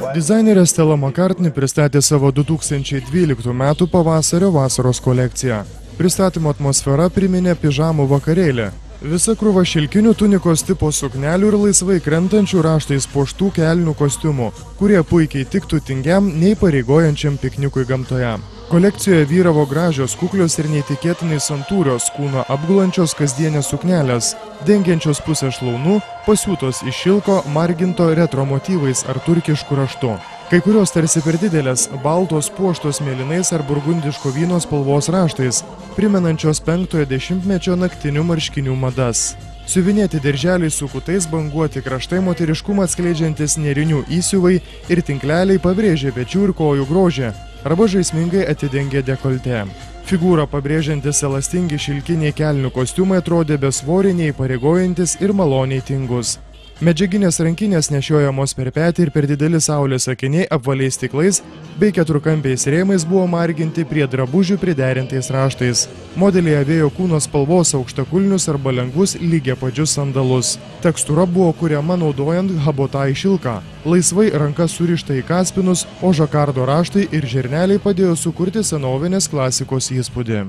Dizainerė Stella McCartney pristatė savo 2012 metų pavasario-vasaros kolekciją. Pristatymo atmosfera priminė pižamų vakarėlį. Visa krūva šilkinių tunikos tipo suknelių ir laisvai krentančių raštais puoštų kelnių kostiumų, kurie puikiai tiktų tingiam, neįpareigojančiam piknikui gamtoje. Kolekcijoje vyravo gražios, kuklios ir neįtikėtinai santūrios kūno apgulančios kasdienės suknelės, dengiančios pusę šlaunų, pasiūtos iš šilko, marginto retro motyvais ar turkiškų raštų. Kai kurios tarsi per didelės, baltos puoštos mėlynais ar burgundiško vyno spalvos raštais, primenančios 5-ojo dešimtmečio naktinių marškinių madas. Siuvinėti dirželiai su kutais, banguoti kraštai, moteriškumą atskleidžiantis nėrinių įsiuvai ir tinkleliai pabrėžė pečių ir kojų grožį arba žaismingai atidengė dekoltę. Figūrą pabrėžiantis elastingi šilkiniai kelnių kostiumai atrodė besvoriai, neįpareigojantis ir maloniai tingus. Medžiaginės rankinės nešiojamos per petį ir per dideli saulės akiniai apvaliais stiklais bei keturkampiais rėmais buvo marginti prie drabužių priderintais raštais. Modeliai avėjo kūno spalvos aukštakulnius arba lengvus lygiapadžius sandalus. Tekstūra buvo kuriama naudojant habotai šilką. Laisvai ranka surišta į kaspinus, o žakardo raštai ir žirneliai padėjo sukurti senovinės klasikos įspūdį.